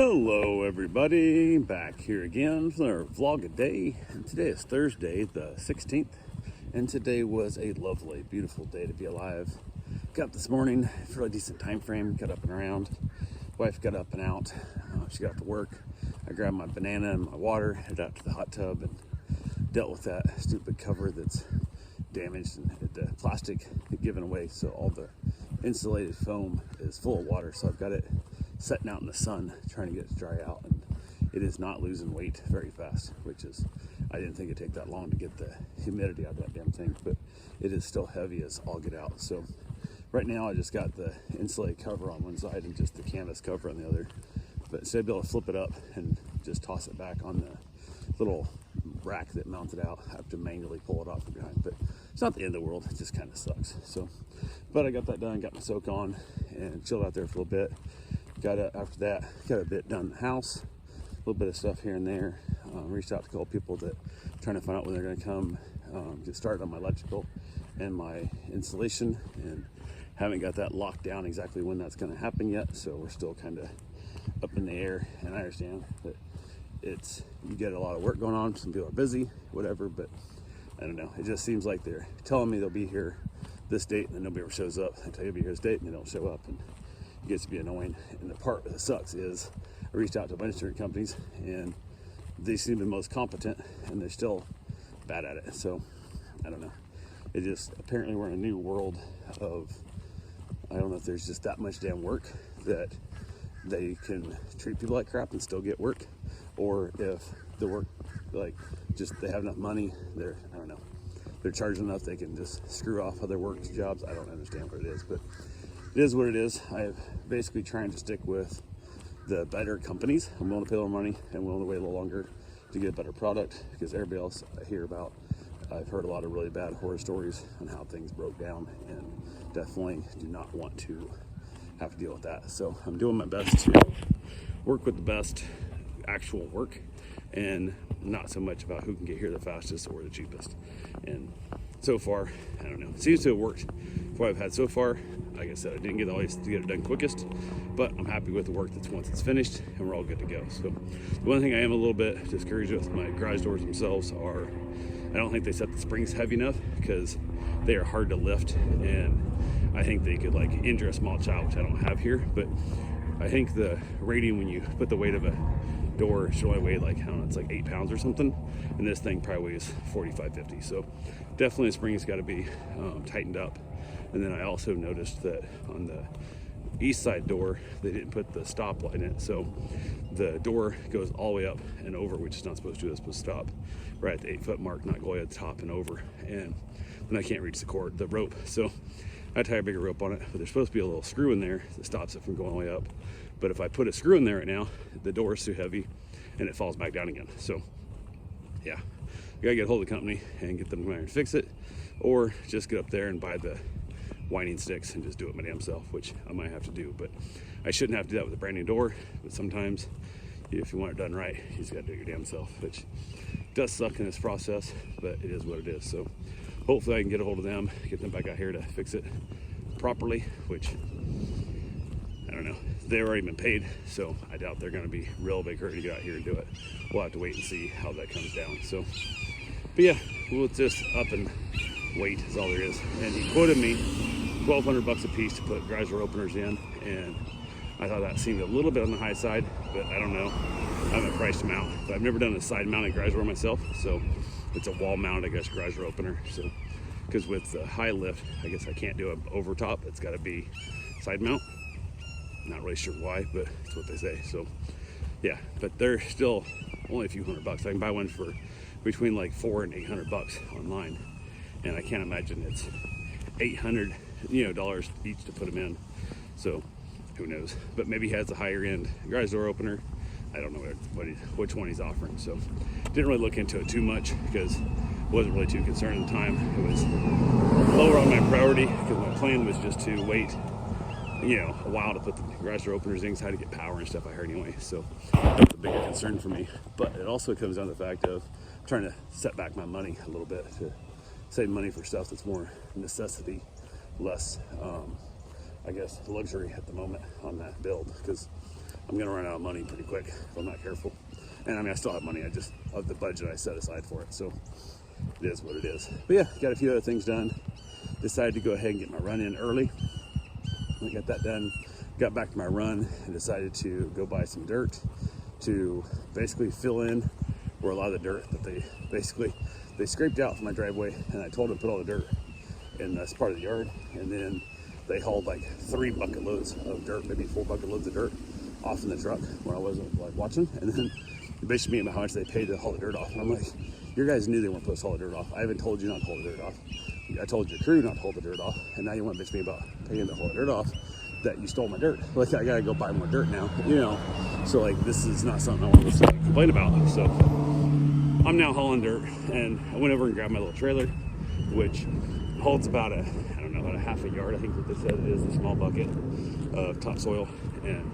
Hello everybody, back here again for our vlog a day, and today is Thursday the 16th, and today was a lovely, beautiful day to be alive. Got up this morning, fairly decent time frame, got up and around. Wife got up and out, she got to work. I grabbed my banana and my water, headed out to the hot tub and dealt with that stupid cover that's damaged and the plastic given away, so all the insulated foam is full of water, so I've got it setting out in the sun trying to get it to dry out, and it is not losing weight very fast, which is, I didn't think it'd take that long to get the humidity out of that damn thing, but it is still heavy as all get out. So right now I just got the insulated cover on one side and just the canvas cover on the other, but instead of being able to flip it up and just toss it back on the little rack that mounted out, I have to manually pull it off from behind. But it's not the end of the world, it just kind of sucks. So, but I got that done, got my soak on and chilled out there for a little bit. After that, got a bit done in the house, a little bit of stuff here and there. Reached out to a couple people that trying to find out when they're going to come get started on my electrical and my insulation, and haven't got that locked down exactly when that's going to happen yet. So we're still kind of up in the air, and I understand that you get a lot of work going on. Some people are busy, whatever, but I don't know. It just seems like they're telling me they'll be here this date, and then nobody ever shows up. They tell you you'll be here this date, and they don't show up, and it gets to be annoying. And the part that sucks is I reached out to a bunch of different companies, and they seem the most competent, and they're still bad at it. So I don't know. It just, apparently we're in a new world of, I don't know if there's just that much damn work that they can treat people like crap and still get work, or if the work, like, just they have enough money, I don't know, they're charging enough they can just screw off other work jobs. I don't understand what it is, but it is what it is. I'm basically trying to stick with the better companies. I'm willing to pay a little money and willing to wait a little longer to get a better product, because everybody else I hear about, I've heard a lot of really bad horror stories on how things broke down, and definitely do not want to have to deal with that. So I'm doing my best to work with the best actual work, and not so much about who can get here the fastest or the cheapest. And so far, I don't know, it seems to have worked for what I've had so far. Like I said, I didn't always get it done quickest, but I'm happy with the work that's once it's finished, and we're all good to go. So the one thing I am a little bit discouraged with my garage doors themselves are, I don't think they set the springs heavy enough, because they are hard to lift, and I think they could like injure a small child, which I don't have here. But I think the rating, when you put the weight of a door, should only weigh like, I don't know, it's like 8 pounds or something, and this thing probably weighs 45, 50. So definitely the spring's got to be tightened up. And then I also noticed that on the east side door, they didn't put the stop light in it, so the door goes all the way up and over, which is not supposed to do. It's supposed to stop right at the 8-foot mark, not go at the top and over, and then I can't reach the rope, so I tie a bigger rope on it. But there's supposed to be a little screw in there that stops it from going all the way up. But if I put a screw in there right now, the door is too heavy and it falls back down again. So yeah, I gotta get a hold of the company and get them to come here and fix it, or just get up there and buy the winding sticks and just do it my damn self, which I might have to do. But I shouldn't have to do that with a brand new door, but sometimes if you want it done right, you just gotta do it your damn self, which does suck in this process, but it is what it is. So hopefully I can get a hold of them, get them back out here to fix it properly, which I don't know, they've already been paid, so I doubt they're gonna be real big hurry to get out here and do it. We'll have to wait and see how that comes down. So, but yeah, we'll just up and wait is all there is. And he quoted me $1,200 a piece to put garage door openers in, and I thought that seemed a little bit on the high side, but I don't know. I haven't priced them out, but I've never done a side mounted garage door myself, so it's a wall mounted, I guess, garage door opener. So, because with the high lift, I guess I can't do an over top. It's got to be side mount. Not really sure why, but it's what they say. So yeah, but they're still only a few $100. I can buy one for between like $400 and $800 online, and I can't imagine it's $800 dollars each to put them in. So who knows? But maybe he has a higher end garage door opener. I don't know which one he's offering. So didn't really look into it too much, because I wasn't really too concerned at the time. It was lower on my priority, because my plan was just to wait a while to put the garage door openers in, how to get power and stuff, I heard anyway. So that's a bigger concern for me. But it also comes down to the fact of trying to set back my money a little bit to save money for stuff that's more necessity, less I guess luxury at the moment on that build, because I'm gonna run out of money pretty quick if I'm not careful. And I mean, I still have money, I just, of the budget I set aside for it, so it is what it is. But yeah, got a few other things done. Decided to go ahead and get my run in early. I got that done, got back to my run, and decided to go buy some dirt to basically fill in where a lot of the dirt that they scraped out from my driveway, and I told them to put all the dirt in this part of the yard, and then they hauled like 3 bucket loads of dirt, maybe 4 bucket loads of dirt off in the truck when I wasn't like watching, and then they basically me about how much they paid to haul the dirt off. And I'm like, your guys knew they weren't supposed to haul the dirt off. I haven't told you not to haul the dirt off. I told your crew not to haul the dirt off, and now you want to bitch me about paying to haul the dirt off, that you stole my dirt. Like, I gotta go buy more dirt now, you know? So like, this is not something I want to complain about. So I'm now hauling dirt, and I went over and grabbed my little trailer, which holds about a, I don't know, about a half a yard, I think what they said it is, a small bucket of topsoil, and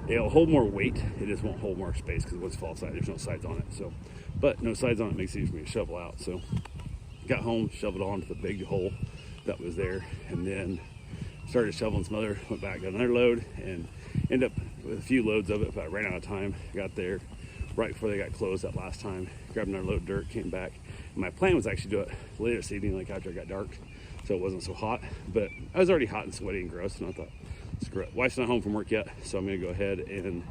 it'll hold more weight. It just won't hold more space because once it falls outside, there's no sides on it. So, but no sides on it makes it easy for me to shovel out. So got home, shoveled onto the big hole that was there, and then started shoveling some other, went back, got another load, and ended up with a few loads of it, but I ran out of time. Got there right before they got closed that last time, grabbed another load of dirt, came back. And my plan was actually to do it later this evening, like after it got dark, so it wasn't so hot, but I was already hot and sweaty and gross, and I thought, screw it. Wife's not home from work yet, so I'm gonna go ahead and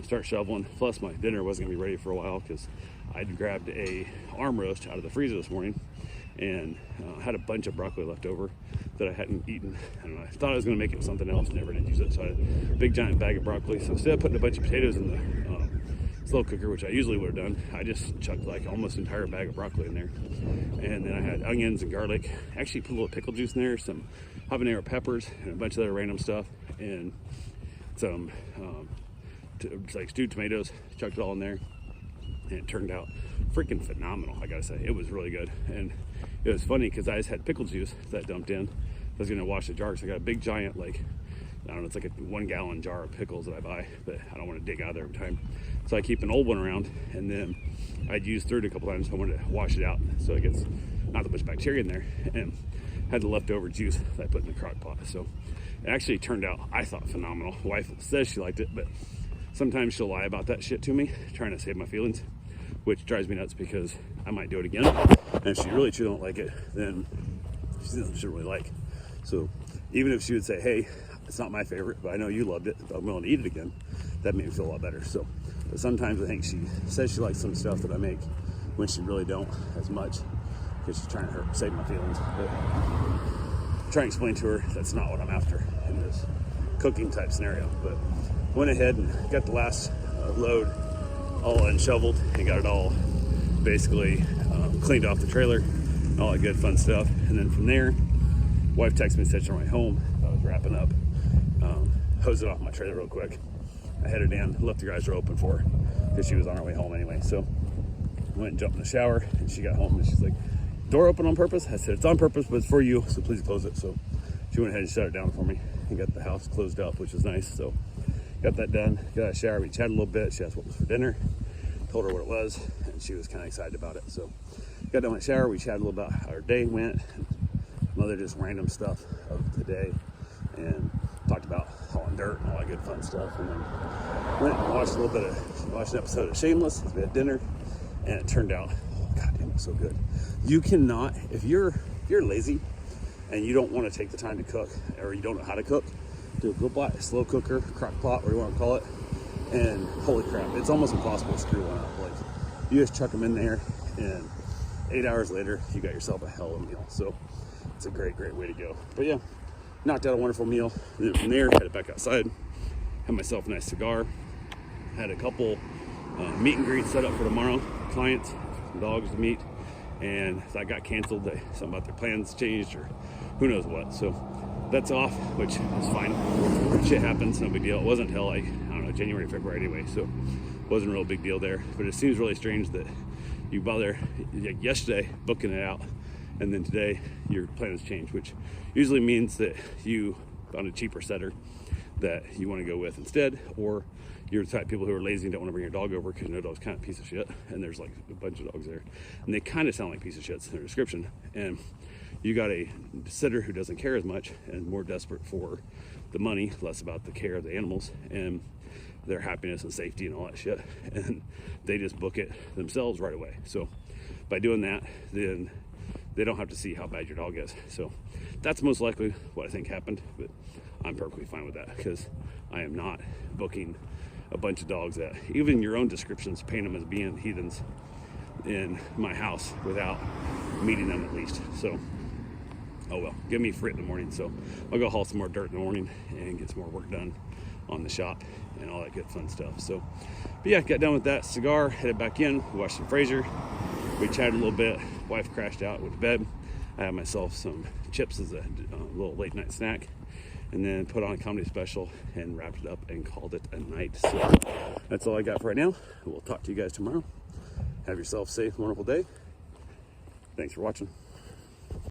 start shoveling. Plus my dinner wasn't gonna be ready for a while because I'd grabbed a arm roast out of the freezer this morning, and had a bunch of broccoli left over that I hadn't eaten. I don't know, I thought I was gonna make it with something else, never did use it. So I had a big giant bag of broccoli. So instead of putting a bunch of potatoes in the slow cooker, which I usually would have done, I just chucked like almost an entire bag of broccoli in there. And then I had onions and garlic, actually put a little pickle juice in there, some habanero peppers, and a bunch of other random stuff, and some like stewed tomatoes, chucked it all in there, and it turned out freaking phenomenal, I gotta say. It was really good. And it was funny because I just had pickle juice that I dumped in. I was gonna wash the jar, so I got a big giant, like, I don't know, it's like a 1 gallon jar of pickles that I buy, but I don't want to dig out of there every time. So I keep an old one around, and then I'd used through it a couple times, so I wanted to wash it out so it gets not that much bacteria in there, and had the leftover juice that I put in the crock pot. So it actually turned out, I thought, phenomenal. Wife says she liked it, but sometimes she'll lie about that shit to me, trying to save my feelings, which drives me nuts because I might do it again. And if she really truly don't like it, then she doesn't really like. So even if she would say, hey, it's not my favorite, but I know you loved it, but I'm willing to eat it again, that made me feel a lot better. So, but sometimes I think she says she likes some stuff that I make when she really don't as much, because she's trying to save my feelings. But I'm trying to explain to her that's not what I'm after in this cooking type scenario. But went ahead and got the last load all unshoveled and got it all basically cleaned off the trailer, all that good fun stuff. And then from there, wife texted me and said she's on my way home. I was wrapping up, hosed it off my trailer real quick. I headed in, left the garage door open for her because she was on her way home anyway. So I went and jumped in the shower, and she got home and she's like, door open on purpose? I said, it's on purpose, but it's for you, so please close it. So she went ahead and shut it down for me and got the house closed up, which was nice. So got that done, got out of the shower, we chatted a little bit. She asked what was for dinner, told her what it was, and she was kind of excited about it. So got done with the shower, we chatted a little about how our day went, and some other just random stuff of the day, and talked about hauling dirt and all that good fun stuff. And then went and watched an episode of Shameless. We had dinner, and it turned out, oh, God damn, it was so good. You cannot, if you're lazy and you don't want to take the time to cook, or you don't know how to cook, dude, go buy a slow cooker, crock pot, whatever you want to call it, and holy crap, it's almost impossible to screw one up. Like, you just chuck them in there, and 8 hours later, you got yourself a hell of a meal. So it's a great way to go. But yeah, knocked out a wonderful meal. And then from there, headed back outside, had myself a nice cigar, had a couple meet and greets set up for tomorrow, clients, some dogs to meet, and that got canceled. Something about their plans changed, or who knows what. So that's off, which is fine. Shit happens, no big deal. It wasn't until like, I don't know, January, February anyway, so it wasn't a real big deal there. But it seems really strange that you bother, like yesterday, booking it out, and then today your plans change, which usually means that you found a cheaper setter that you want to go with instead, or you're the type of people who are lazy and don't want to bring your dog over because you know dog's kind of a piece of shit, and there's like a bunch of dogs there, and they kind of sound like piece of shits in their description, and you got a sitter who doesn't care as much and more desperate for the money, less about the care of the animals and their happiness and safety and all that shit. And they just book it themselves right away. So by doing that, then they don't have to see how bad your dog is. So that's most likely what I think happened, but I'm perfectly fine with that because I am not booking a bunch of dogs that even your own descriptions paint them as being heathens in my house without meeting them at least. So, oh well, give me frit in the morning. So I'll go haul some more dirt in the morning and get some more work done on the shop and all that good fun stuff. So, but yeah, got done with that cigar, headed back in, watched some Frasier. We chatted a little bit. Wife crashed out, went to bed. I had myself some chips as a little late night snack, and then put on a comedy special and wrapped it up and called it a night. So that's all I got for right now. We'll talk to you guys tomorrow. Have yourself a safe, wonderful day. Thanks for watching.